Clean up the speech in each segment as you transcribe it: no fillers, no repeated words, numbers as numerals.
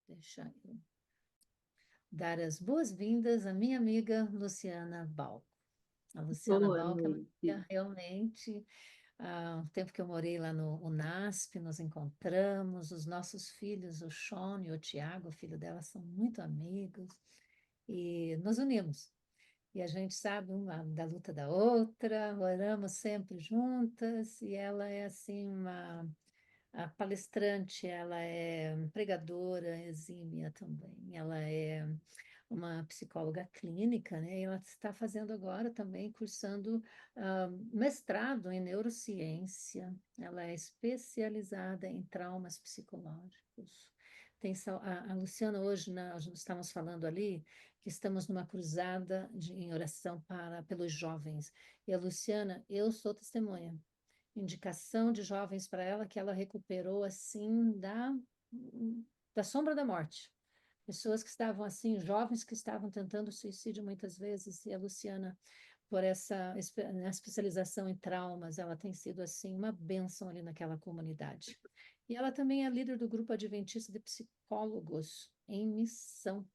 Deixa eu dar as boas-vindas à minha amiga Luciana Balco. A Luciana Boa Balco é uma noite. amiga realmente. O tempo que eu morei lá no UNASP, nos encontramos, os nossos filhos, o Sean e o Tiago, o filho dela, são muito amigos, e nos unimos. E a gente sabe uma da luta da outra, oramos sempre juntas, e ela é assim uma a palestrante, ela é pregadora exímia também, ela é uma psicóloga clínica, né? E ela está fazendo agora também, cursando mestrado em neurociência. Ela é especializada em traumas psicológicos. A Luciana, hoje nós estamos falando ali que estamos numa cruzada em oração pelos jovens. E a Luciana, eu sou testemunha. Indicação de jovens para ela que ela recuperou assim da sombra da morte. Pessoas que estavam assim, jovens que estavam tentando suicídio muitas vezes, e a Luciana, por essa especialização em traumas, ela tem sido assim uma bênção ali naquela comunidade. E ela também é líder do grupo adventista de psicólogos em missão.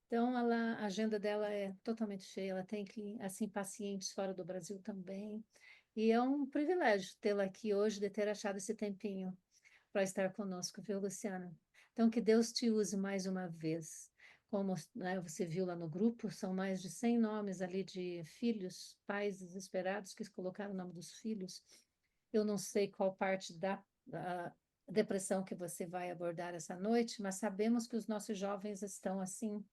Então, a agenda dela é totalmente cheia, ela tem que, assim, pacientes fora do Brasil também. E é um privilégio tê-la aqui hoje, de ter achado esse tempinho para estar conosco, viu, Luciana? Então, que Deus te use mais uma vez. Como, né, você viu lá no grupo, são mais de 100 nomes ali de filhos, pais desesperados que colocaram o nome dos filhos. Eu não sei qual parte da depressão que você vai abordar essa noite, mas sabemos que os nossos jovens estão assim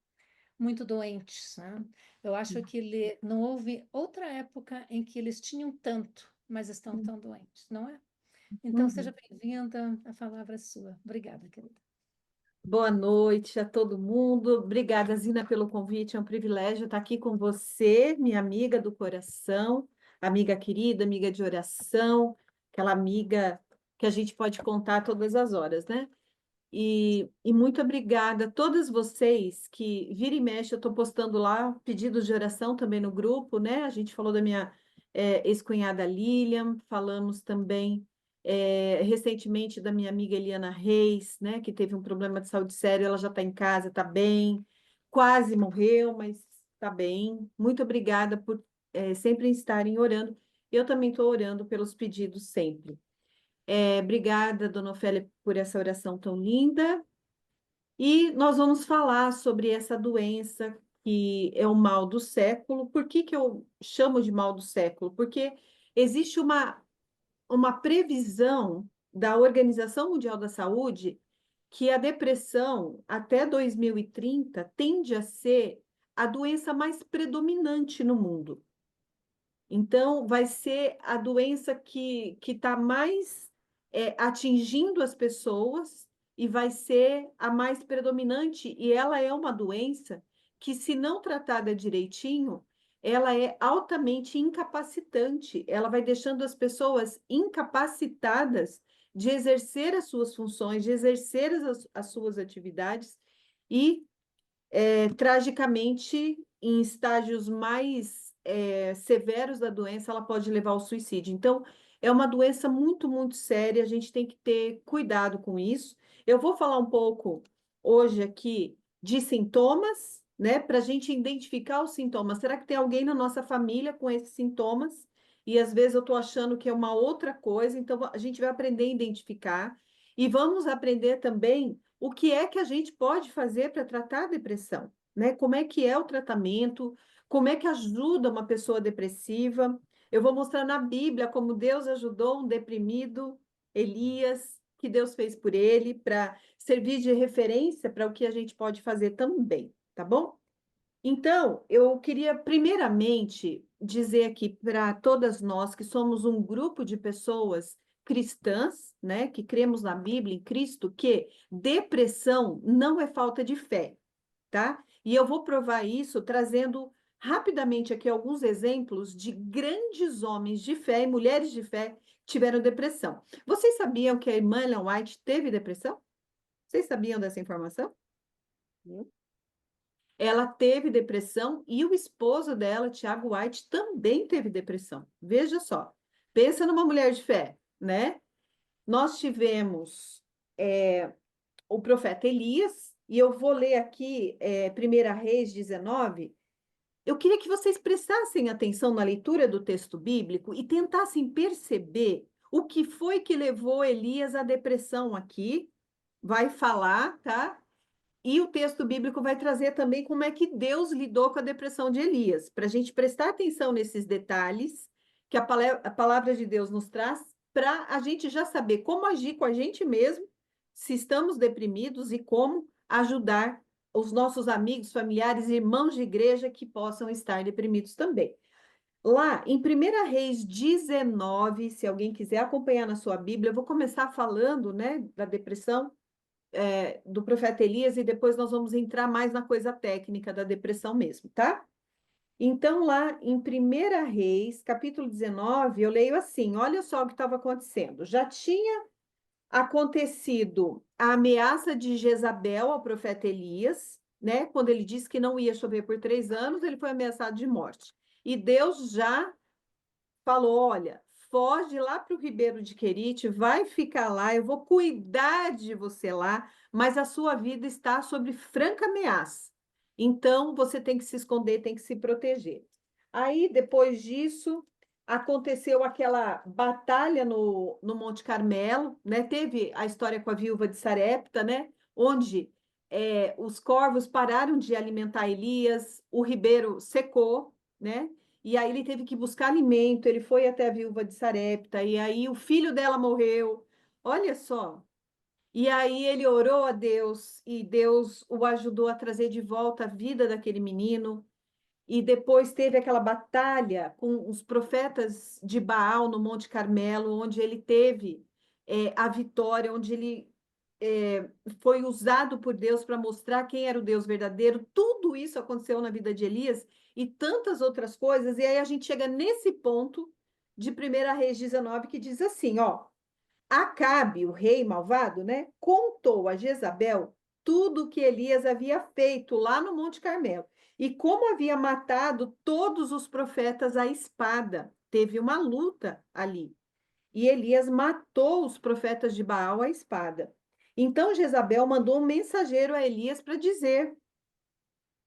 muito doentes, né? Eu acho que não houve outra época em que eles tinham tanto, mas estão tão doentes, não é? Então, seja Uhum. bem-vinda, a palavra é sua. Obrigada, querida. Boa noite a todo mundo. Obrigada, Zina, pelo convite. É um privilégio estar aqui com você, minha amiga do coração, amiga querida, amiga de oração, aquela amiga que a gente pode contar todas as horas, né? E muito obrigada a todas vocês que vira e mexe, eu estou postando lá pedidos de oração também no grupo, né? A gente falou da minha ex-cunhada Lilian, falamos também recentemente da minha amiga Eliana Reis, né? Que teve um problema de saúde sério, ela já está em casa, está bem, quase morreu, mas está bem. Muito obrigada por sempre estarem orando. Eu também estou orando pelos pedidos sempre. Obrigada, dona Ofélia, por essa oração tão linda. E nós vamos falar sobre essa doença que é o mal do século. Por que que eu chamo de mal do século? Porque existe uma previsão da Organização Mundial da Saúde que a depressão, até 2030, tende a ser a doença mais predominante no mundo. Então, vai ser a doença que está mais atingindo as pessoas e vai ser a mais predominante. E ela é uma doença que, se não tratada direitinho, ela é altamente incapacitante. Ela vai deixando as pessoas incapacitadas de exercer as suas funções, de exercer as suas atividades e tragicamente, em estágios mais severos da doença, ela pode levar ao suicídio. Então, é uma doença muito, muito séria, a gente tem que ter cuidado com isso. Eu vou falar um pouco hoje aqui de sintomas, né, para a gente identificar os sintomas. Será que tem alguém na nossa família com esses sintomas? E às vezes eu estou achando que é uma outra coisa, então a gente vai aprender a identificar e vamos aprender também o que é que a gente pode fazer para tratar a depressão, né? Como é que é o tratamento, como é que ajuda uma pessoa depressiva. Eu vou mostrar na Bíblia como Deus ajudou um deprimido, Elias, que Deus fez por ele, para servir de referência para o que a gente pode fazer também, tá bom? Então, eu queria primeiramente dizer aqui para todas nós que somos um grupo de pessoas cristãs, né, que cremos na Bíblia, em Cristo, que depressão não é falta de fé, tá? E eu vou provar isso trazendo rapidamente aqui alguns exemplos de grandes homens de fé e mulheres de fé que tiveram depressão. Vocês sabiam que a irmã Ellen White teve depressão? Vocês sabiam dessa informação? Ela teve depressão e o esposo dela, Tiago White, também teve depressão. Veja só, pensa numa mulher de fé, né? Nós tivemos o profeta Elias, e eu vou ler aqui 1 Reis 19. Eu queria que vocês prestassem atenção na leitura do texto bíblico e tentassem perceber o que foi que levou Elias à depressão aqui. Vai falar, tá? E o texto bíblico vai trazer também como é que Deus lidou com a depressão de Elias, para a gente prestar atenção nesses detalhes que a palavra de Deus nos traz, para a gente já saber como agir com a gente mesmo, se estamos deprimidos, e como ajudar os nossos amigos, familiares, irmãos de igreja que possam estar deprimidos também. Lá em 1 Reis 19, se alguém quiser acompanhar na sua Bíblia, eu vou começar falando, né, da depressão do profeta Elias, e depois nós vamos entrar mais na coisa técnica da depressão mesmo, tá? Então, lá em 1 Reis, capítulo 19, eu leio assim: olha só o que estava acontecendo. Já tinha acontecido a ameaça de Jezabel ao profeta Elias, né? Quando ele disse que não ia chover por 3 anos, ele foi ameaçado de morte. E Deus já falou: olha, foge lá para o Ribeiro de Querite, vai ficar lá, eu vou cuidar de você lá, mas a sua vida está sob franca ameaça. Então, você tem que se esconder, tem que se proteger. Aí, depois disso, aconteceu aquela batalha no Monte Carmelo, né? Teve a história com a viúva de Sarepta, né? Onde os corvos pararam de alimentar Elias, o ribeiro secou, né? E aí ele teve que buscar alimento, ele foi até a viúva de Sarepta, e aí o filho dela morreu. Olha só. E aí ele orou a Deus, e Deus o ajudou a trazer de volta a vida daquele menino. E depois teve aquela batalha com os profetas de Baal no Monte Carmelo, onde ele teve a vitória, onde ele foi usado por Deus para mostrar quem era o Deus verdadeiro. Tudo isso aconteceu na vida de Elias e tantas outras coisas. E aí a gente chega nesse ponto de 1 Reis 19, que diz assim, ó: Acabe, o rei malvado, né, contou a Jezabel tudo o que Elias havia feito lá no Monte Carmelo e como havia matado todos os profetas à espada. Teve uma luta ali. E Elias matou os profetas de Baal à espada. Então Jezabel mandou um mensageiro a Elias para dizer: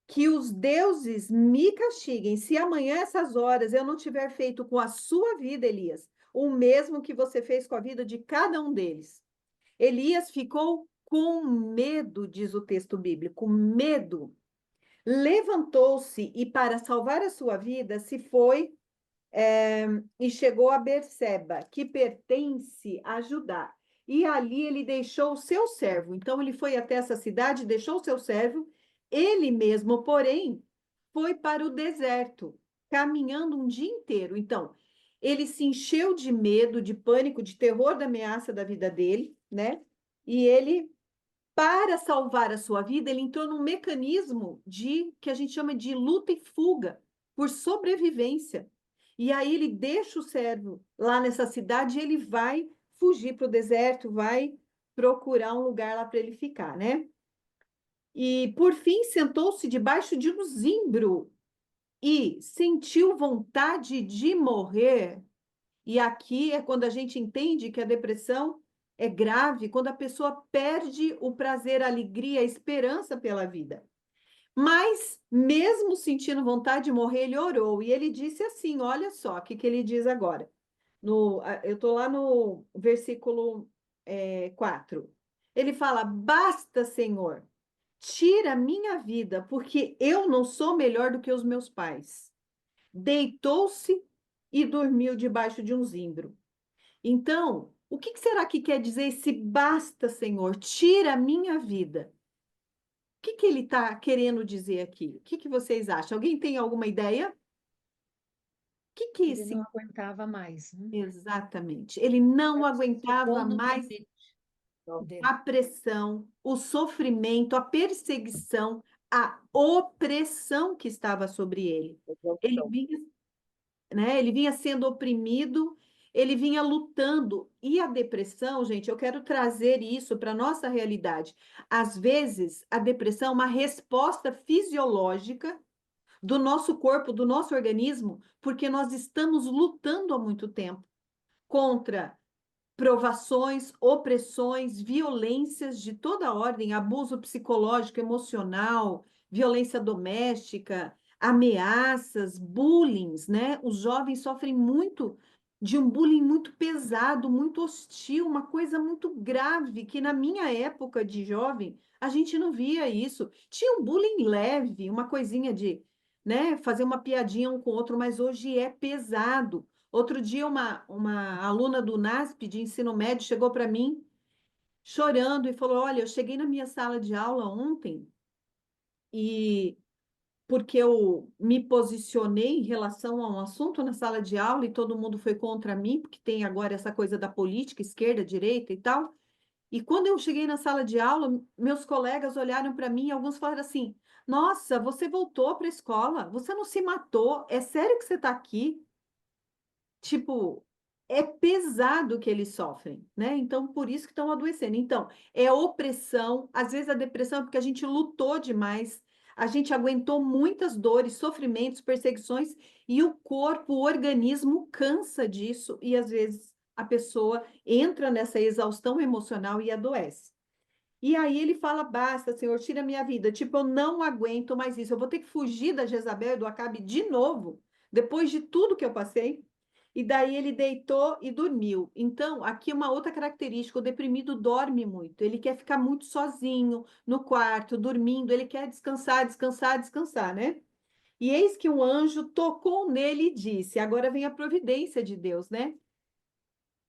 que os deuses me castiguem, se amanhã essas horas eu não tiver feito com a sua vida, Elias, o mesmo que você fez com a vida de cada um deles. Elias ficou com medo, diz o texto bíblico, medo. Levantou-se e, para salvar a sua vida, se foi e chegou a Berseba, que pertence a Judá. E ali ele deixou o seu servo. Então ele foi até essa cidade, deixou o seu servo. Ele mesmo, porém, foi para o deserto, caminhando um dia inteiro. Então, ele se encheu de medo, de pânico, de terror da ameaça da vida dele, né? E ele, para salvar a sua vida, ele entrou num mecanismo que a gente chama de luta e fuga, por sobrevivência. E aí ele deixa o servo lá nessa cidade e ele vai fugir para o deserto, vai procurar um lugar lá para ele ficar, né? E, por fim, sentou-se debaixo de um zimbro e sentiu vontade de morrer. E aqui é quando a gente entende que a depressão é grave, quando a pessoa perde o prazer, a alegria, a esperança pela vida. Mas, mesmo sentindo vontade de morrer, ele orou. E ele disse assim: olha só o que ele diz agora. Eu estou lá no versículo 4. Ele fala: basta, Senhor, tira a minha vida, porque eu não sou melhor do que os meus pais. Deitou-se e dormiu debaixo de um zimbro. Então, o que será que quer dizer esse basta, Senhor, tira a minha vida? O que ele está querendo dizer aqui? O que vocês acham? Alguém tem alguma ideia? O que Ele esse... não aguentava mais, né? Exatamente. Ele não Chegou aguentava no mais limite a dele. pressão, o sofrimento, a perseguição, a opressão que estava sobre ele. Ele vinha, né? Ele vinha sendo oprimido, ele vinha lutando. E a depressão, gente, eu quero trazer isso para a nossa realidade. Às vezes, a depressão é uma resposta fisiológica do nosso corpo, do nosso organismo, porque nós estamos lutando há muito tempo contra provações, opressões, violências de toda ordem, abuso psicológico, emocional, violência doméstica, ameaças, bullying, né? Os jovens sofrem muito de um bullying muito pesado, muito hostil, uma coisa muito grave, que na minha época de jovem, a gente não via isso. Tinha um bullying leve, uma coisinha de, né, fazer uma piadinha um com o outro, mas hoje é pesado. Outro dia, uma aluna do NASP de ensino médio chegou para mim chorando e falou: Olha, eu cheguei na minha sala de aula ontem e porque eu me posicionei em relação a um assunto na sala de aula e todo mundo foi contra mim, porque tem agora essa coisa da política, esquerda, direita e tal. E quando eu cheguei na sala de aula, meus colegas olharam para mim e alguns falaram assim: Nossa, você voltou para a escola, você não se matou, é sério que você está aqui? Tipo, é pesado que eles sofrem, né? Então, por isso que estão adoecendo. Então, é opressão, às vezes a depressão é porque a gente lutou demais, a gente aguentou muitas dores, sofrimentos, perseguições, e o corpo, o organismo cansa disso, e às vezes a pessoa entra nessa exaustão emocional e adoece. E aí ele fala: Basta, Senhor, tira a minha vida. Tipo, eu não aguento mais isso. Eu vou ter que fugir da Jezabel e do Acabe de novo, depois de tudo que eu passei. E daí ele deitou e dormiu. Então, aqui uma outra característica: o deprimido dorme muito. Ele quer ficar muito sozinho no quarto, dormindo. Ele quer descansar, descansar, descansar, né? E eis que um anjo tocou nele e disse: Agora vem a providência de Deus, né?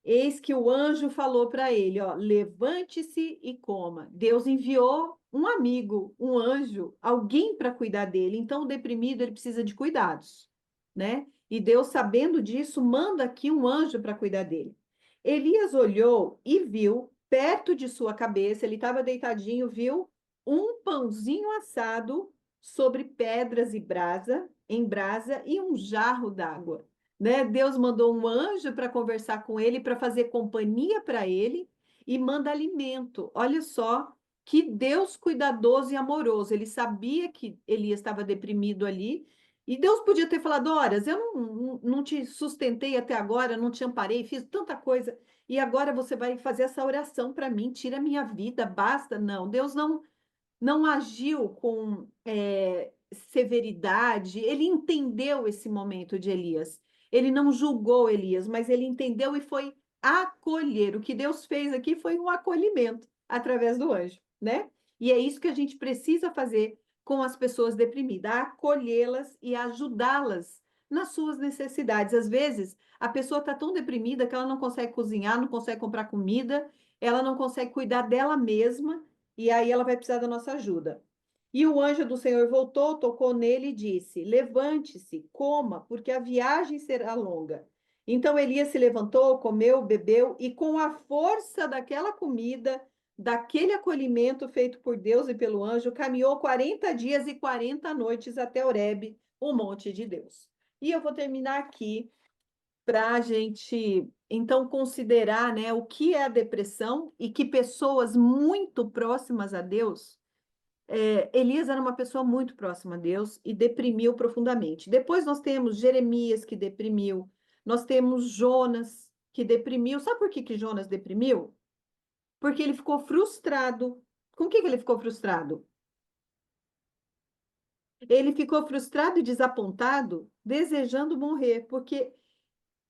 Eis que o anjo falou para ele, ó, levante-se e coma. Deus enviou um amigo, um anjo, alguém para cuidar dele. Então, o deprimido, ele precisa de cuidados, né? E Deus, sabendo disso, manda aqui um anjo para cuidar dele. Elias olhou e viu, perto de sua cabeça, ele estava deitadinho, viu um pãozinho assado sobre pedras e brasa, em brasa, e um jarro d'água, né? Deus mandou um anjo para conversar com ele, para fazer companhia para ele e manda alimento. Olha só que Deus cuidadoso e amoroso. Ele sabia que Elias estava deprimido ali e Deus podia ter falado: Horas, eu não te sustentei até agora, não te amparei, fiz tanta coisa e agora você vai fazer essa oração para mim, tira a minha vida, basta. Não, Deus não agiu com severidade, ele entendeu esse momento de Elias. Ele não julgou Elias, mas ele entendeu e foi acolher. O que Deus fez aqui foi um acolhimento através do anjo, né? E é isso que a gente precisa fazer com as pessoas deprimidas, acolhê-las e ajudá-las nas suas necessidades. Às vezes, a pessoa está tão deprimida que ela não consegue cozinhar, não consegue comprar comida, ela não consegue cuidar dela mesma, e aí ela vai precisar da nossa ajuda. E o anjo do Senhor voltou, tocou nele e disse: Levante-se, coma, porque a viagem será longa. Então Elias se levantou, comeu, bebeu, e com a força daquela comida, daquele acolhimento feito por Deus e pelo anjo, caminhou 40 dias e 40 noites até Horebe, o monte de Deus. E eu vou terminar aqui para a gente, então, considerar, né, o que é a depressão e que pessoas muito próximas a Deus. Elias era uma pessoa muito próxima a Deus e deprimiu profundamente. Depois nós temos Jeremias, que deprimiu. Nós temos Jonas, que deprimiu. Sabe por que que Jonas deprimiu? Porque ele ficou frustrado. Com o que que ele ficou frustrado? Ele ficou frustrado e desapontado, desejando morrer, porque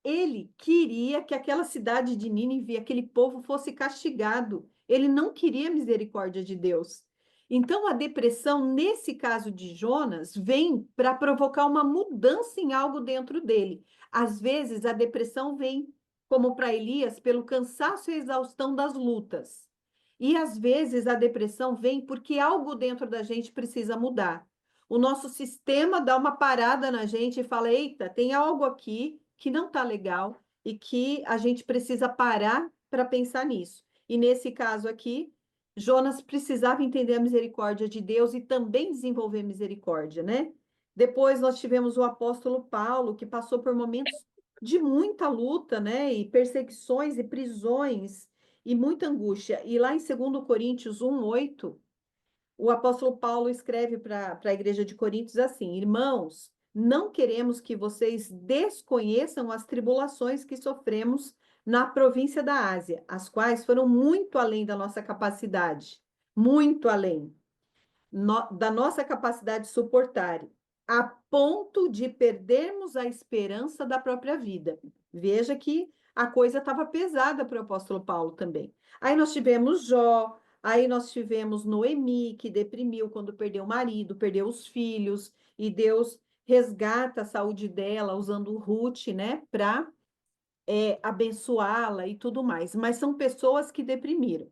ele queria que aquela cidade de Nínive, aquele povo fosse castigado. Ele não queria a misericórdia de Deus. Então, a depressão, nesse caso de Jonas, vem para provocar uma mudança em algo dentro dele. Às vezes, a depressão vem, como para Elias, pelo cansaço e exaustão das lutas. E às vezes a depressão vem porque algo dentro da gente precisa mudar. O nosso sistema dá uma parada na gente e fala: Eita, tem algo aqui que não está legal e que a gente precisa parar para pensar nisso. E nesse caso aqui, Jonas precisava entender a misericórdia de Deus e também desenvolver misericórdia, né? Depois nós tivemos o apóstolo Paulo, que passou por momentos de muita luta, né? E perseguições e prisões e muita angústia. E lá em 2 Coríntios 1:8, o apóstolo Paulo escreve para a igreja de Coríntios assim: Irmãos, não queremos que vocês desconheçam as tribulações que sofremos na província da Ásia, as quais foram muito além da nossa capacidade, muito além da nossa capacidade de suportar, a ponto de perdermos a esperança da própria vida. Veja que a coisa estava pesada para o apóstolo Paulo também. Aí nós tivemos Jó, aí nós tivemos Noemi, que deprimiu quando perdeu o marido, perdeu os filhos, e Deus resgata a saúde dela usando Ruth, né, para abençoá-la e tudo mais. Mas são pessoas que deprimiram.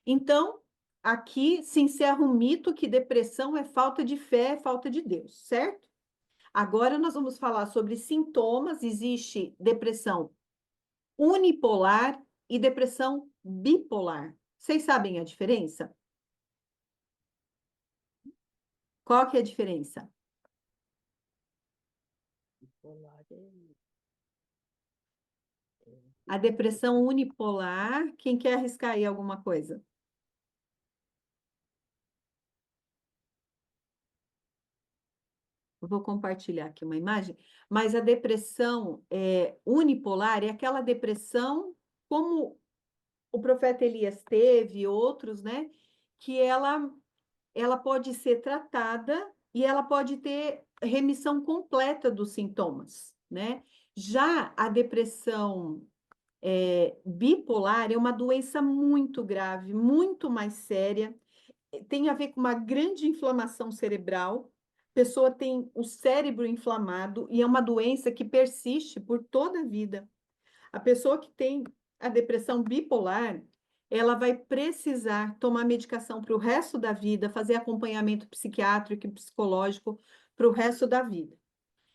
Então, aqui se encerra o mito que depressão é falta de fé, é falta de Deus, certo? Agora nós vamos falar sobre sintomas. Existe depressão unipolar e depressão bipolar. Vocês sabem a diferença? Qual que é a diferença? A depressão unipolar, quem quer arriscar aí alguma coisa? Eu vou compartilhar aqui uma imagem, mas a depressão unipolar é aquela depressão como o profeta Elias teve, outros, né? Que ela pode ser tratada e ela pode ter remissão completa dos sintomas, né? Já a depressão bipolar é uma doença muito grave, muito mais séria, tem a ver com uma grande inflamação cerebral. A pessoa tem o cérebro inflamado e é uma doença que persiste por toda a vida. A pessoa que tem a depressão bipolar, ela vai precisar tomar medicação para o resto da vida, fazer acompanhamento psiquiátrico e psicológico para o resto da vida.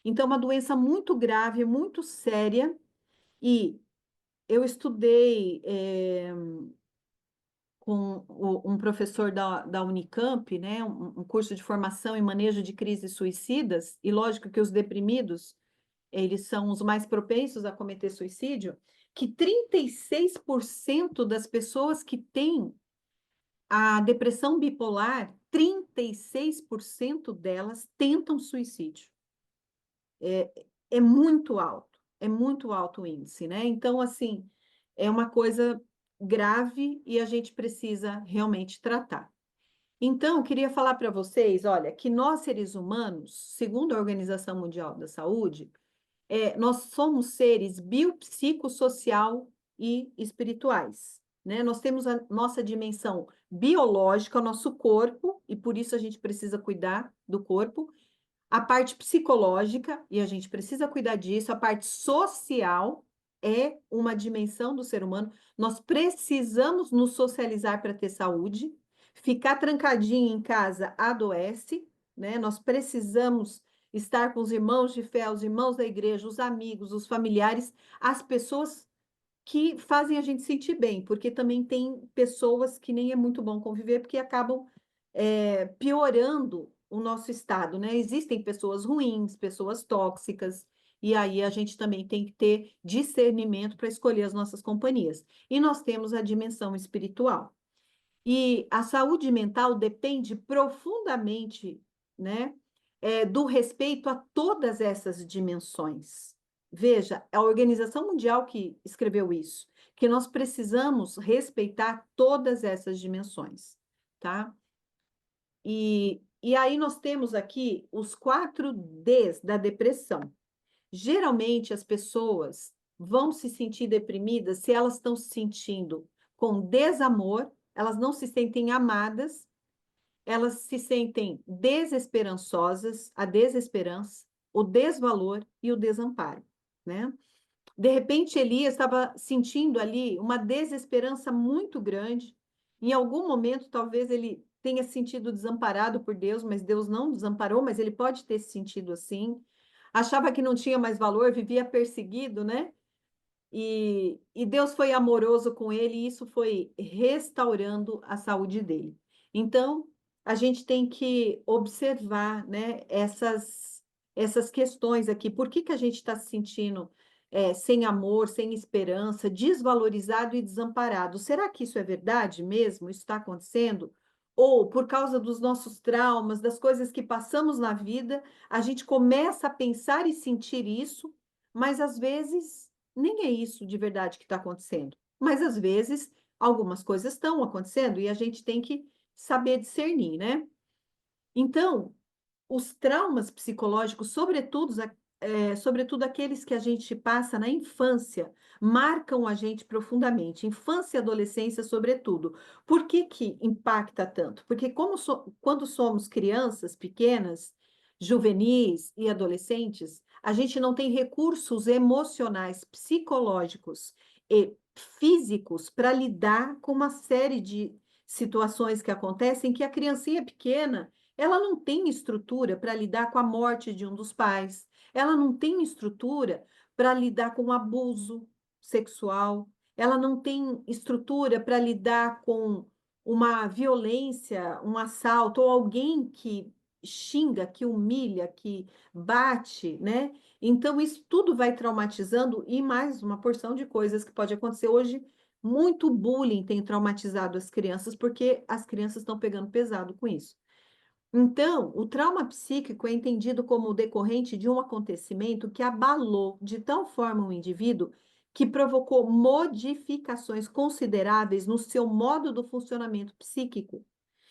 Então, é uma doença muito grave, muito séria, e eu estudei com um professor da Unicamp, né, um curso de formação em manejo de crises suicidas, e lógico que os deprimidos, eles são os mais propensos a cometer suicídio, que 36% das pessoas que têm a depressão bipolar, 36% delas tentam suicídio. É muito alto o índice, né? Então, assim, é uma coisa grave e a gente precisa realmente tratar. Então, eu queria falar para vocês, olha, que nós seres humanos, segundo a Organização Mundial da Saúde, nós somos seres biopsicossocial e espirituais, né? Nós temos a nossa dimensão biológica, o nosso corpo, e por isso a gente precisa cuidar do corpo, a parte psicológica, e a gente precisa cuidar disso, a parte social é uma dimensão do ser humano. Nós precisamos nos socializar para ter saúde. Ficar trancadinho em casa adoece, né? Nós precisamos estar com os irmãos de fé, os irmãos da igreja, os amigos, os familiares, as pessoas que fazem a gente sentir bem, porque também tem pessoas que nem é muito bom conviver, porque acabam piorando o nosso estado, né? Existem pessoas ruins, pessoas tóxicas, e aí a gente também tem que ter discernimento para escolher as nossas companhias. E nós temos a dimensão espiritual. E a saúde mental depende profundamente, né, do respeito a todas essas dimensões. Veja, a Organização Mundial que escreveu isso, que nós precisamos respeitar todas essas dimensões, tá? E aí nós temos aqui os 4 Ds da depressão. Geralmente as pessoas vão se sentir deprimidas se elas estão se sentindo com desamor, elas não se sentem amadas, elas se sentem desesperançosas, a desesperança, o desvalor e o desamparo, né? De repente, Elias estava sentindo ali uma desesperança muito grande. Em algum momento, talvez ele tenha se sentido desamparado por Deus, mas Deus não desamparou, mas ele pode ter se sentido assim. Achava que não tinha mais valor, vivia perseguido, né? E Deus foi amoroso com ele e isso foi restaurando a saúde dele. Então, a gente tem que observar, né, essas questões aqui. Por que que a gente está se sentindo sem amor, sem esperança, desvalorizado e desamparado? Será que isso é verdade mesmo? Isso está acontecendo? Ou por causa dos nossos traumas, das coisas que passamos na vida, a gente começa a pensar e sentir isso, mas às vezes nem é isso de verdade que está acontecendo. Mas, às vezes, algumas coisas estão acontecendo e a gente tem que saber discernir, né? Então, os traumas psicológicos, sobretudo aqueles que a gente passa na infância, marcam a gente profundamente. Infância e adolescência, sobretudo. Por que que impacta tanto? Porque quando somos crianças pequenas, juvenis e adolescentes, a gente não tem recursos emocionais, psicológicos e físicos para lidar com uma série de situações que acontecem que a criancinha pequena ela não tem estrutura para lidar com a morte de um dos pais, ela não tem estrutura para lidar com o abuso sexual, ela não tem estrutura para lidar com uma violência, um assalto, ou alguém que xinga, que humilha, que bate, né? Então, isso tudo vai traumatizando e mais uma porção de coisas que pode acontecer hoje. Muito bullying tem traumatizado as crianças, porque as crianças estão pegando pesado com isso. Então, o trauma psíquico é entendido como decorrente de um acontecimento que abalou de tal forma o indivíduo que provocou modificações consideráveis no seu modo do funcionamento psíquico.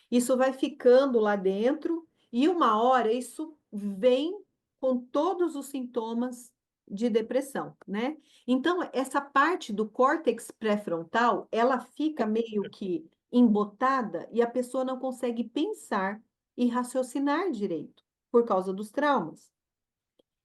Isso vai ficando lá dentro e uma hora isso vem com todos os sintomas de depressão, né? Então, essa parte do córtex pré-frontal, ela fica meio que embotada e a pessoa não consegue pensar e raciocinar direito por causa dos traumas.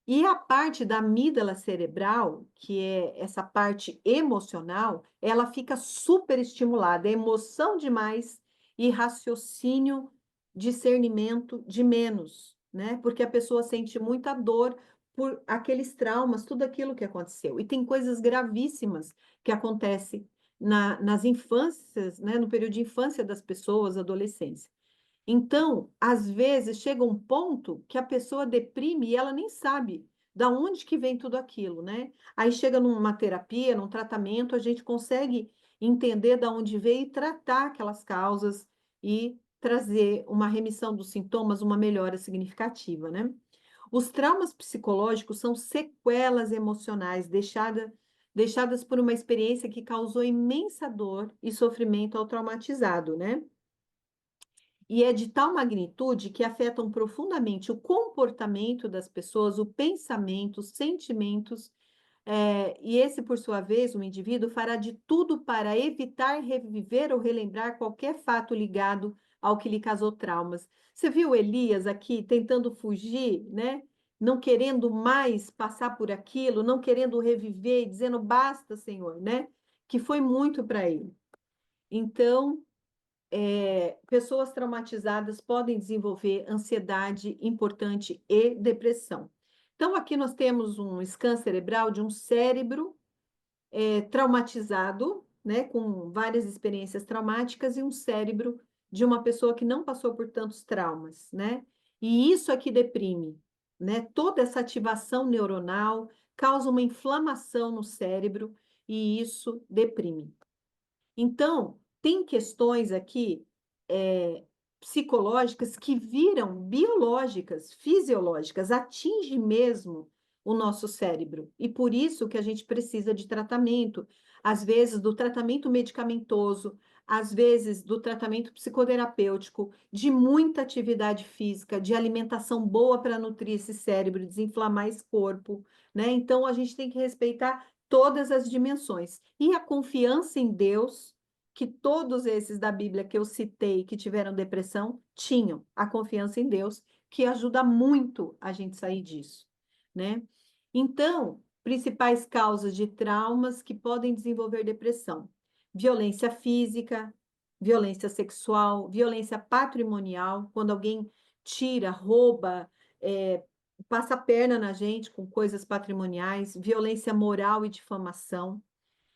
E a parte da amígdala cerebral, que é essa parte emocional, ela fica super estimulada, é emoção demais e raciocínio, discernimento de menos, né? Porque a pessoa sente muita dor por aqueles traumas, tudo aquilo que aconteceu. E tem coisas gravíssimas que acontecem nas infâncias, né? No período de infância das pessoas, adolescência. Então, às vezes, chega um ponto que a pessoa deprime e ela nem sabe da onde que vem tudo aquilo, né? Aí chega numa terapia, num tratamento, a gente consegue entender da onde veio e tratar aquelas causas e trazer uma remissão dos sintomas, uma melhora significativa, né? Os traumas psicológicos são sequelas emocionais deixadas por uma experiência que causou imensa dor e sofrimento ao traumatizado, né? E é de tal magnitude que afetam profundamente o comportamento das pessoas, o pensamento, os sentimentos, e esse, por sua vez, o indivíduo fará de tudo para evitar reviver ou relembrar qualquer fato ligado ao que lhe causou traumas. Você viu Elias aqui tentando fugir, né? Não querendo mais passar por aquilo, não querendo reviver, dizendo basta, Senhor, né? Que foi muito para ele. Então, pessoas traumatizadas podem desenvolver ansiedade importante e depressão. Então, aqui nós temos um scan cerebral de um cérebro traumatizado, né, com várias experiências traumáticas, e um cérebro de uma pessoa que não passou por tantos traumas, né? E isso aqui deprime, né? Toda essa ativação neuronal causa uma inflamação no cérebro e isso deprime. Então, tem questões aqui psicológicas que viram biológicas, fisiológicas, atinge mesmo o nosso cérebro. E por isso que a gente precisa de tratamento, às vezes do tratamento medicamentoso, às vezes do tratamento psicoterapêutico, de muita atividade física, de alimentação boa para nutrir esse cérebro, desinflamar esse corpo, né? Então a gente tem que respeitar todas as dimensões. E a confiança em Deus, que todos esses da Bíblia que eu citei, que tiveram depressão, tinham a confiança em Deus, que ajuda muito a gente sair disso, né? Então, principais causas de traumas que podem desenvolver depressão: violência física, violência sexual, violência patrimonial, quando alguém tira, rouba, passa a perna na gente com coisas patrimoniais, violência moral e difamação,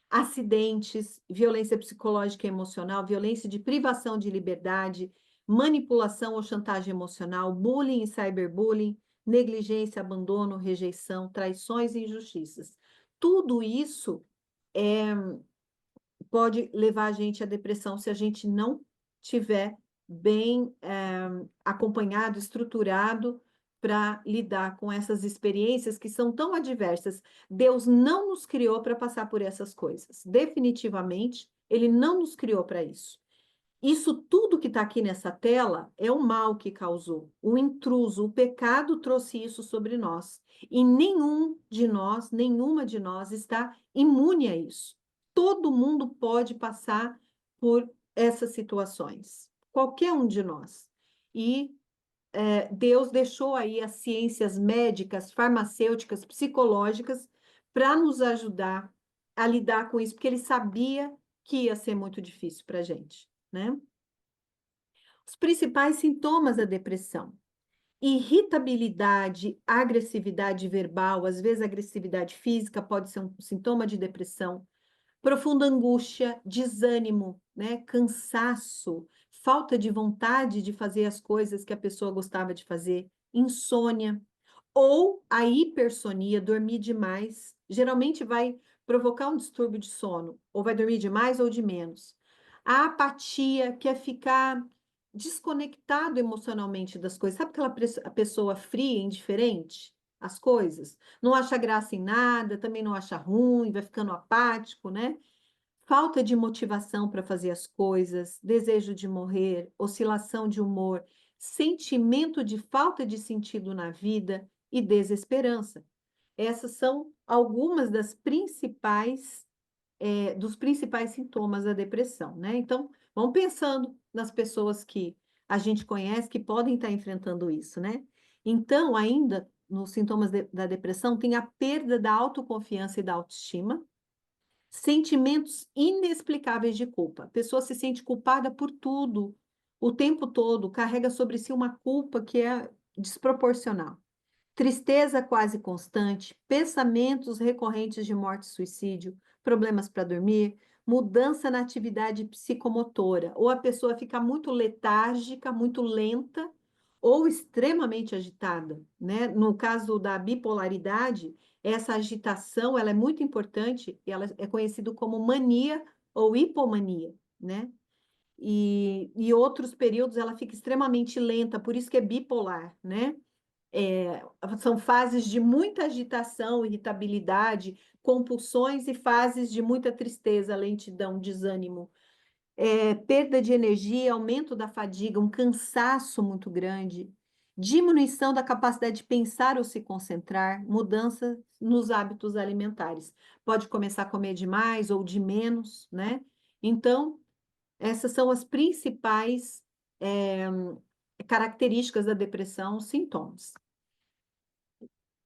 acidentes, violência psicológica e emocional, violência de privação de liberdade, manipulação ou chantagem emocional, bullying e cyberbullying, negligência, abandono, rejeição, traições e injustiças. Tudo isso pode levar a gente à depressão se a gente não tiver bem acompanhado, estruturado para lidar com essas experiências que são tão adversas. Deus não nos criou para passar por essas coisas. Definitivamente, Ele não nos criou para isso. Isso tudo que está aqui nessa tela é o mal que causou, o intruso, o pecado trouxe isso sobre nós. E nenhum de nós, nenhuma de nós está imune a isso. Todo mundo pode passar por essas situações, qualquer um de nós. E Deus deixou aí as ciências médicas, farmacêuticas, psicológicas para nos ajudar a lidar com isso, porque Ele sabia que ia ser muito difícil para a gente, né? Os principais sintomas da depressão: irritabilidade, agressividade verbal, às vezes agressividade física pode ser um sintoma de depressão, profunda angústia, desânimo, né, cansaço, falta de vontade de fazer as coisas que a pessoa gostava de fazer, insônia, ou a hipersonia, dormir demais, geralmente vai provocar um distúrbio de sono, ou vai dormir de mais ou de menos. A apatia, que é ficar desconectado emocionalmente das coisas. Sabe aquela a pessoa fria, indiferente às coisas? Não acha graça em nada, também não acha ruim, vai ficando apático, né? Falta de motivação para fazer as coisas, desejo de morrer, oscilação de humor, sentimento de falta de sentido na vida e desesperança. Essas são algumas das principais, dos principais sintomas da depressão, né? Então, vamos pensando nas pessoas que a gente conhece que podem estar enfrentando isso, né? Então, ainda nos sintomas da depressão, tem a perda da autoconfiança e da autoestima, sentimentos inexplicáveis de culpa. A pessoa se sente culpada por tudo, o tempo todo, carrega sobre si uma culpa que é desproporcional. Tristeza quase constante, pensamentos recorrentes de morte e suicídio, problemas para dormir, mudança na atividade psicomotora, ou a pessoa fica muito letárgica, muito lenta, ou extremamente agitada, né? No caso da bipolaridade, essa agitação, ela é muito importante, e ela é conhecida como mania ou hipomania, né? E outros períodos ela fica extremamente lenta, por isso que é bipolar, né? São fases de muita agitação, irritabilidade, compulsões e fases de muita tristeza, lentidão, desânimo, perda de energia, aumento da fadiga, um cansaço muito grande, diminuição da capacidade de pensar ou se concentrar, mudança nos hábitos alimentares. Pode começar a comer de mais ou de menos, né? Então, essas são as principais características da depressão, sintomas.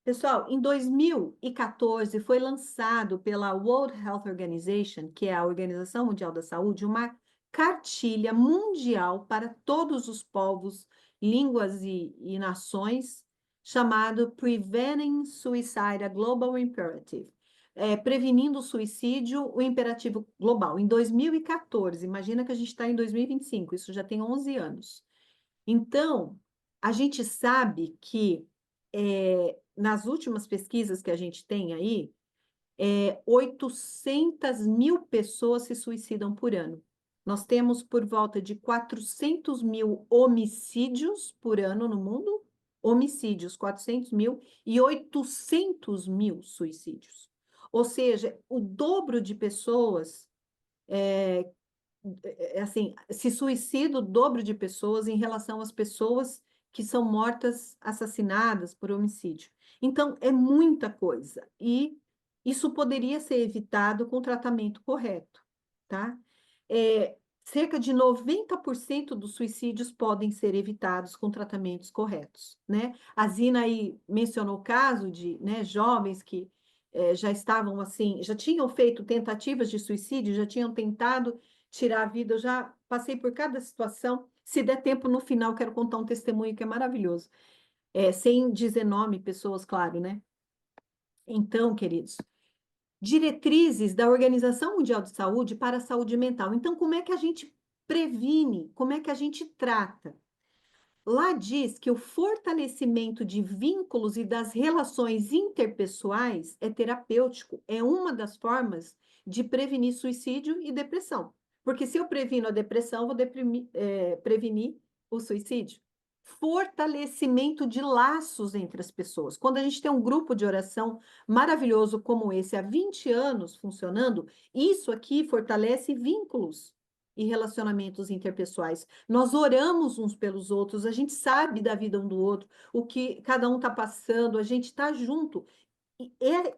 Pessoal, em 2014 foi lançado pela World Health Organization, que é a Organização Mundial da Saúde, uma cartilha mundial para todos os povos, línguas e nações, chamado Preventing Suicide, a Global Imperative. Prevenindo o suicídio, o imperativo global. Em 2014, imagina que a gente está em 2025, isso já tem 11 anos. Então, a gente sabe que nas últimas pesquisas que a gente tem aí, 800 mil pessoas se suicidam por ano. Nós temos por volta de 400 mil homicídios por ano no mundo, homicídios, 400 mil, e 800 mil suicídios. Ou seja, o dobro de pessoas assim, se suicida o dobro de pessoas em relação às pessoas que são mortas, assassinadas por homicídio. Então, é muita coisa. E isso poderia ser evitado com tratamento correto, tá? Cerca de 90% dos suicídios podem ser evitados com tratamentos corretos, né? A Zina aí mencionou o caso de, né, jovens que já estavam assim, já tinham feito tentativas de suicídio, já tinham tentado tirar a vida. Eu já passei por cada situação. Se der tempo, no final, quero contar um testemunho que é maravilhoso. Sem dizer nome, pessoas, claro, né? Então, queridos, diretrizes da Organização Mundial de Saúde para a saúde mental. Então, como é que a gente previne? Como é que a gente trata? Lá diz que o fortalecimento de vínculos e das relações interpessoais é terapêutico, é uma das formas de prevenir suicídio e depressão. Porque se eu previno a depressão, vou prevenir o suicídio, fortalecimento de laços entre as pessoas. Quando a gente tem um grupo de oração maravilhoso como esse, há 20 anos funcionando, isso aqui fortalece vínculos e relacionamentos interpessoais. Nós oramos uns pelos outros, a gente sabe da vida um do outro, o que cada um está passando, a gente está junto.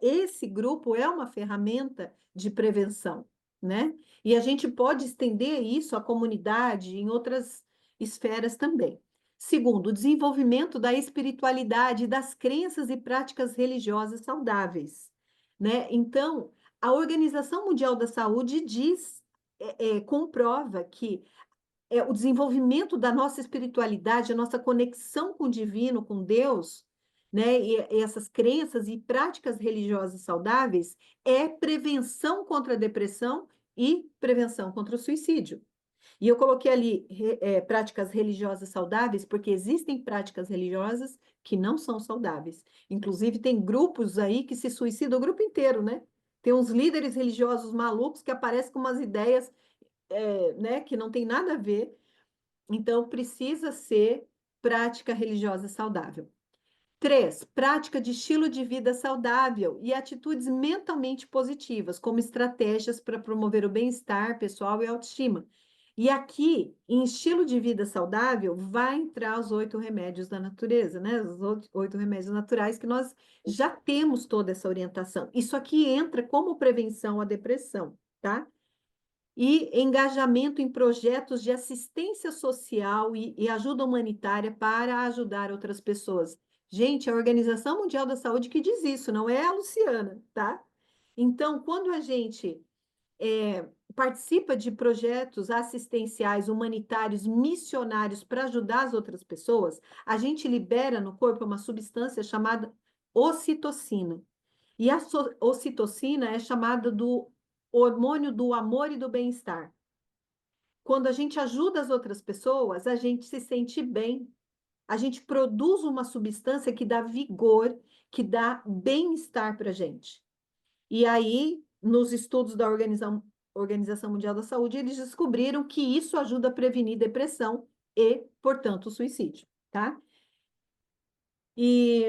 Esse grupo é uma ferramenta de prevenção, né? E a gente pode estender isso à comunidade em outras esferas também. Segundo, o desenvolvimento da espiritualidade, das crenças e práticas religiosas saudáveis, né? Então, a Organização Mundial da Saúde diz, comprova que o desenvolvimento da nossa espiritualidade, a nossa conexão com o divino, com Deus, né, e essas crenças e práticas religiosas saudáveis é prevenção contra a depressão e prevenção contra o suicídio. E eu coloquei ali práticas religiosas saudáveis, porque existem práticas religiosas que não são saudáveis. Inclusive, tem grupos aí que se suicidam, o grupo inteiro, né? Tem uns líderes religiosos malucos que aparecem com umas ideias, né, que não tem nada a ver. Então, precisa ser prática religiosa saudável. 3, prática de estilo de vida saudável e atitudes mentalmente positivas, como estratégias para promover o bem-estar pessoal e autoestima. E aqui, em estilo de vida saudável, vai entrar os 8 remédios da natureza, né? Os 8 remédios naturais que nós já temos toda essa orientação. Isso aqui entra como prevenção à depressão, tá? E engajamento em projetos de assistência social e ajuda humanitária para ajudar outras pessoas. Gente, a Organização Mundial da Saúde que diz isso, não é a Luciana, tá? Então, quando a gente participa de projetos assistenciais, humanitários, missionários para ajudar as outras pessoas, a gente libera no corpo uma substância chamada ocitocina. E a ocitocina é chamada do hormônio do amor e do bem-estar. Quando a gente ajuda as outras pessoas, a gente se sente bem. A gente produz uma substância que dá vigor, que dá bem-estar para a gente. E aí, nos estudos da Organização Mundial da Saúde, eles descobriram que isso ajuda a prevenir depressão e, portanto, o suicídio, tá? E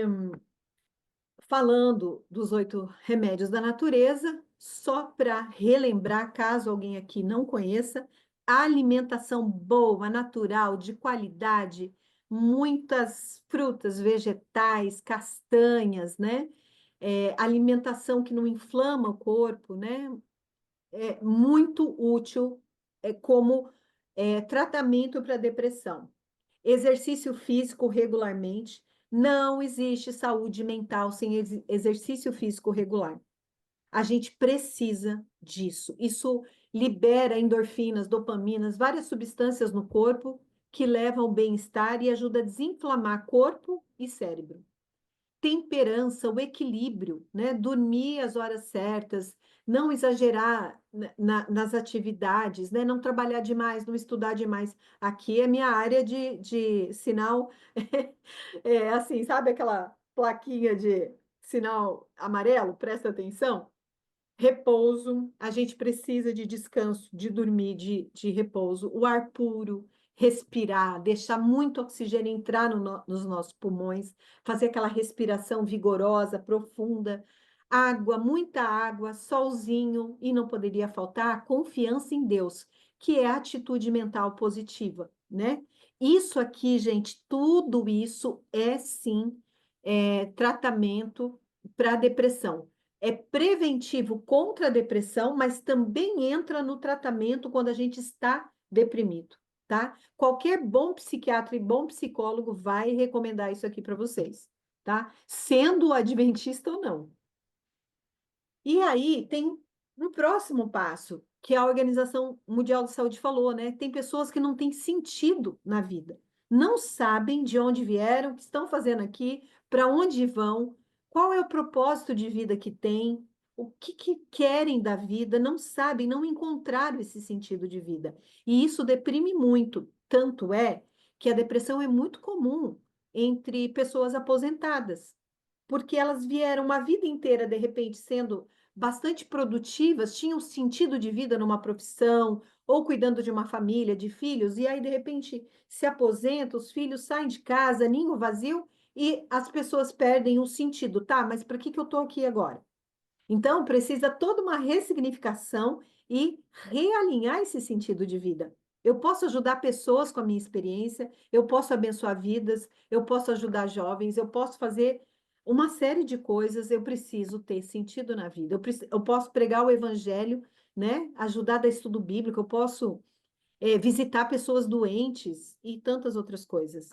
falando dos 8 remédios da natureza, só para relembrar, caso alguém aqui não conheça, a alimentação boa, natural, de qualidade, muitas frutas, vegetais, castanhas, né? Alimentação que não inflama o corpo, né? É muito útil como tratamento para depressão. Exercício físico regularmente. Não existe saúde mental sem exercício físico regular. A gente precisa disso. Isso libera endorfinas, dopaminas, várias substâncias no corpo que levam ao bem-estar e ajuda a desinflamar corpo e cérebro. Temperança, o equilíbrio, né? Dormir às horas certas, não exagerar nas atividades, né? Não trabalhar demais, não estudar demais. Aqui é minha área de sinal, assim, sabe aquela plaquinha de sinal amarelo? Presta atenção. Repouso, a gente precisa de descanso, de dormir, de repouso, o ar puro, respirar, deixar muito oxigênio entrar nos nossos pulmões, fazer aquela respiração vigorosa, profunda, água, muita água, solzinho, e não poderia faltar a confiança em Deus, que é a atitude mental positiva, né? Isso aqui, gente, tudo isso é sim tratamento para depressão. É preventivo contra a depressão, mas também entra no tratamento quando a gente está deprimido, tá? Qualquer bom psiquiatra e bom psicólogo vai recomendar isso aqui para vocês, tá? Sendo adventista ou não. E aí tem um próximo passo, que a Organização Mundial de Saúde falou, né? Tem pessoas que não têm sentido na vida, não sabem de onde vieram, o que estão fazendo aqui, para onde vão, qual é o propósito de vida que têm, o que querem da vida, não sabem, não encontraram esse sentido de vida. E isso deprime muito. Tanto é que a depressão é muito comum entre pessoas aposentadas, porque elas vieram uma vida inteira, de repente, sendo bastante produtivas, tinham sentido de vida numa profissão ou cuidando de uma família, de filhos, e aí, de repente, se aposenta, os filhos saem de casa, ninho vazio, e as pessoas perdem o sentido. Tá, mas para que eu estou aqui agora? Então, precisa toda uma ressignificação e realinhar esse sentido de vida. Eu posso ajudar pessoas com a minha experiência, eu posso abençoar vidas, eu posso ajudar jovens, eu posso fazer uma série de coisas, eu preciso ter sentido na vida. Eu posso pregar o evangelho, né? Ajudar a dar estudo bíblico, eu posso visitar pessoas doentes e tantas outras coisas.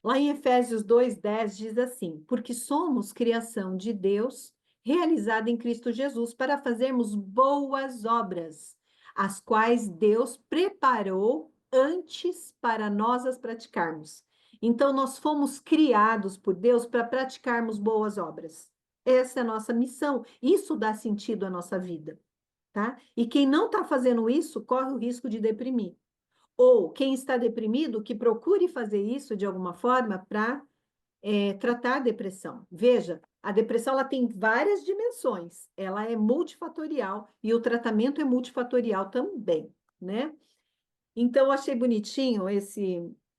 Lá em Efésios 2:10 diz assim: porque somos criação de Deus, realizada em Cristo Jesus, para fazermos boas obras, as quais Deus preparou antes para nós as praticarmos. Então, nós fomos criados por Deus para praticarmos boas obras. Essa é a nossa missão. Isso dá sentido à nossa vida, tá? E quem não está fazendo isso corre o risco de deprimir. Ou quem está deprimido, que procure fazer isso de alguma forma para tratar a depressão. Veja, a depressão ela tem várias dimensões, ela é multifatorial e o tratamento é multifatorial também, né? Então, eu achei bonitinho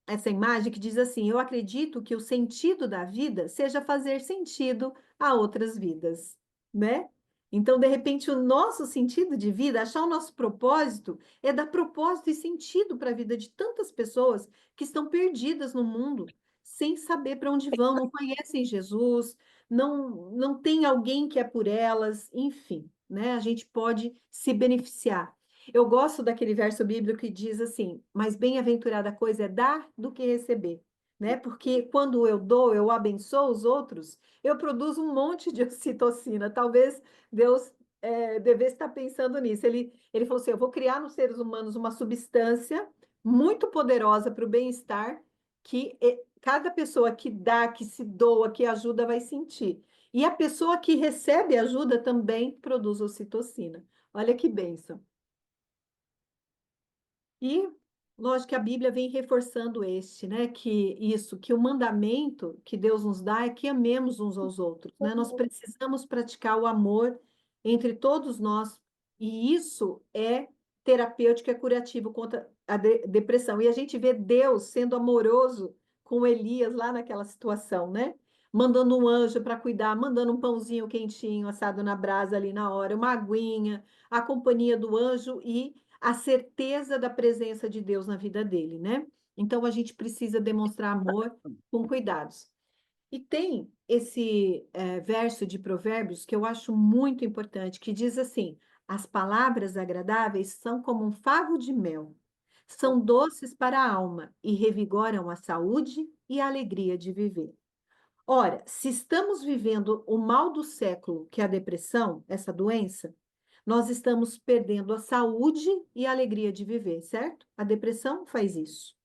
essa imagem que diz assim: eu acredito que o sentido da vida seja fazer sentido a outras vidas, né? Então, de repente, o nosso sentido de vida, achar o nosso propósito, é dar propósito e sentido para a vida de tantas pessoas que estão perdidas no mundo, sem saber para onde vão, não conhecem Jesus, não tem alguém que é por elas, enfim, né? A gente pode se beneficiar. Eu gosto daquele verso bíblico que diz assim: mas bem-aventurada coisa é dar do que receber, né? Porque quando eu dou, eu abençoo os outros, eu produzo um monte de ocitocina. Talvez Deus devesse estar pensando nisso. Ele falou assim: eu vou criar nos seres humanos uma substância muito poderosa para o bem-estar que cada pessoa que dá, que se doa, que ajuda, vai sentir. E a pessoa que recebe ajuda também produz ocitocina. Olha que bênção. E, lógico que a Bíblia vem reforçando né, que o mandamento que Deus nos dá é que amemos uns aos outros, né? Nós precisamos praticar o amor entre todos nós, e isso é terapêutico, é curativo contra a depressão. E a gente vê Deus sendo amoroso com Elias lá naquela situação, né? Mandando um anjo para cuidar, mandando um pãozinho quentinho assado na brasa ali na hora, uma aguinha, a companhia do anjo e a certeza da presença de Deus na vida dele, né? Então a gente precisa demonstrar amor com cuidados. E tem esse verso de Provérbios que eu acho muito importante, que diz assim: as palavras agradáveis são como um favo de mel, são doces para a alma e revigoram a saúde e a alegria de viver. Ora, se estamos vivendo o mal do século, que é a depressão, essa doença, nós estamos perdendo a saúde e a alegria de viver, certo? A depressão faz isso.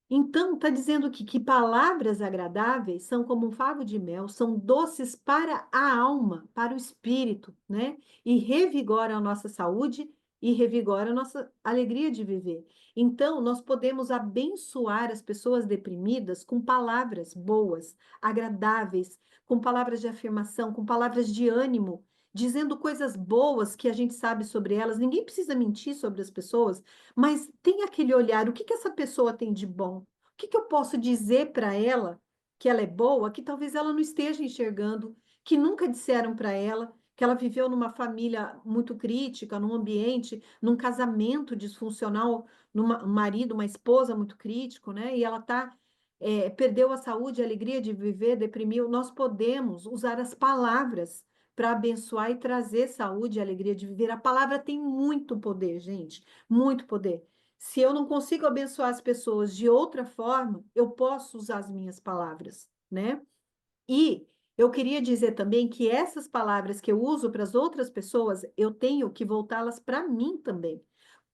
Então, está dizendo que palavras agradáveis são como um favo de mel, são doces para a alma, para o espírito, né? E revigoram a nossa saúde e revigoram a nossa alegria de viver. Então, nós podemos abençoar as pessoas deprimidas com palavras boas, agradáveis, com palavras de afirmação, com palavras de ânimo, dizendo coisas boas que a gente sabe sobre elas. Ninguém precisa mentir sobre as pessoas, mas tem aquele olhar: o que essa pessoa tem de bom? O que eu posso dizer para ela que ela é boa, que talvez ela não esteja enxergando, que nunca disseram para ela, que ela viveu numa família muito crítica, num ambiente, num casamento disfuncional, um marido, uma esposa muito crítico, né? E ela perdeu a saúde, a alegria de viver, deprimiu. Nós podemos usar as palavras para abençoar e trazer saúde e alegria de viver. A palavra tem muito poder, gente, muito poder. Se eu não consigo abençoar as pessoas de outra forma, eu posso usar as minhas palavras, né? E eu queria dizer também que essas palavras que eu uso para as outras pessoas, eu tenho que voltá-las para mim também.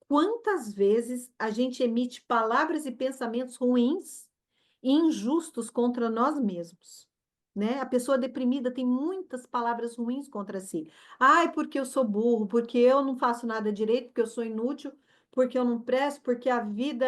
Quantas vezes a gente emite palavras e pensamentos ruins e injustos contra nós mesmos, né? A pessoa deprimida tem muitas palavras ruins contra si. Ai, porque eu sou burro, porque eu não faço nada direito, porque eu sou inútil, porque eu não presto, porque a vida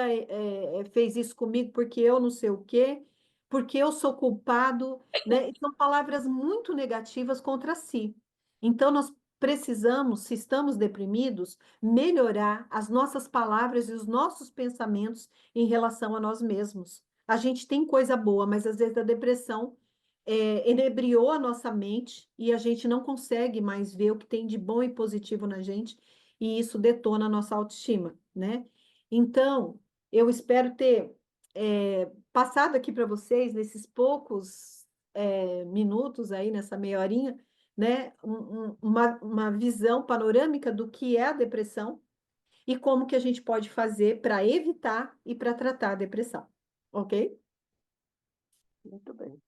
fez isso comigo, porque eu não sei o quê, porque eu sou culpado, né? E são palavras muito negativas contra si. Então, nós precisamos, se estamos deprimidos, melhorar as nossas palavras e os nossos pensamentos em relação a nós mesmos. A gente tem coisa boa, mas às vezes a depressão enebriou a nossa mente e a gente não consegue mais ver o que tem de bom e positivo na gente, e isso detona a nossa autoestima, né? Então, eu espero ter passado aqui para vocês, nesses poucos minutos aí, nessa meia horinha, né, uma visão panorâmica do que é a depressão e como que a gente pode fazer para evitar e para tratar a depressão, ok? Muito bem.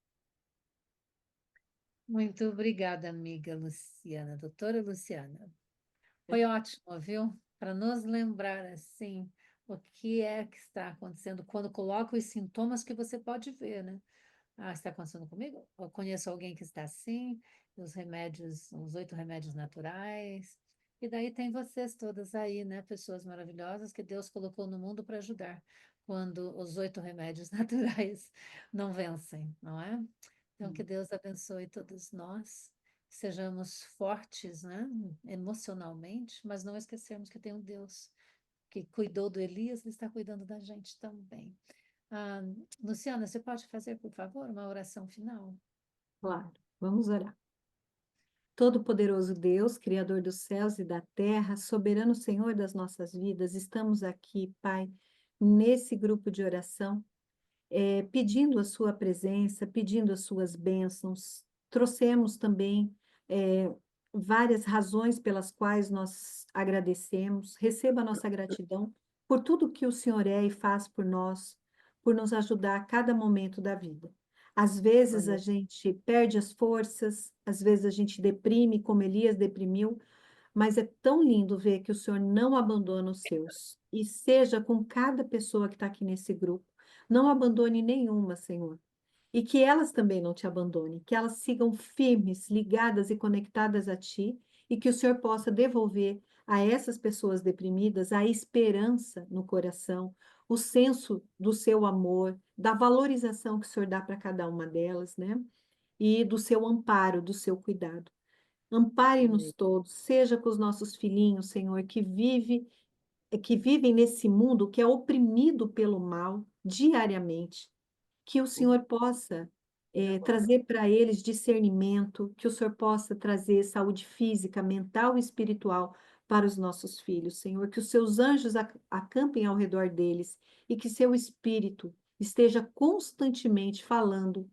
Muito obrigada, amiga Luciana, doutora Luciana. Foi ótimo, viu? Para nos lembrar, assim, o que é que está acontecendo quando coloca os sintomas que você pode ver, né? Ah, está acontecendo comigo? Eu conheço alguém que está assim, os remédios, os 8 remédios naturais. E daí tem vocês todas aí, né? Pessoas maravilhosas que Deus colocou no mundo para ajudar, quando os 8 remédios naturais não vencem, não é? Então, que Deus abençoe todos nós, sejamos fortes, né? Emocionalmente, mas não esquecermos que tem um Deus que cuidou do Elias, ele está cuidando da gente também. Ah, Luciana, você pode fazer, por favor, uma oração final? Claro, vamos orar. Todo-Poderoso Deus, Criador dos céus e da terra, soberano Senhor das nossas vidas, estamos aqui, Pai, nesse grupo de oração, pedindo a Sua presença, pedindo as Suas bênçãos. Trouxemos também várias razões pelas quais nós agradecemos. Receba a nossa gratidão por tudo que o Senhor é e faz por nós, por nos ajudar a cada momento da vida. Às vezes a Amém. gente perde as forças, às vezes a gente deprime, como Elias deprimiu, mas é tão lindo ver que o Senhor não abandona os seus. E seja com cada pessoa que está aqui nesse grupo. Não abandone nenhuma, Senhor. E que elas também não te abandonem, que elas sigam firmes, ligadas e conectadas a Ti, e que o Senhor possa devolver a essas pessoas deprimidas a esperança no coração, o senso do seu amor, da valorização que o Senhor dá para cada uma delas, né? E do seu amparo, do seu cuidado. Ampare-nos Amém. todos, seja com os nossos filhinhos, Senhor, que vivem nesse mundo que é oprimido pelo mal diariamente, que o Senhor possa trazer para eles discernimento, que o Senhor possa trazer saúde física, mental e espiritual para os nossos filhos, Senhor, que os seus anjos acampem ao redor deles e que seu espírito esteja constantemente falando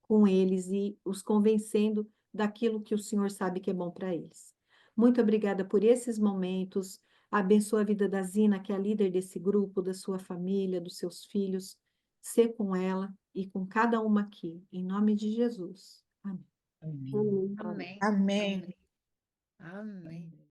com eles e os convencendo daquilo que o Senhor sabe que é bom para eles. Muito obrigada por esses momentos. Abençoa a vida da Zina, que é a líder desse grupo, da sua família, dos seus filhos. Ser com ela e com cada uma aqui, em nome de Jesus. Amém. Amém. Amém. Amém. Amém. Amém.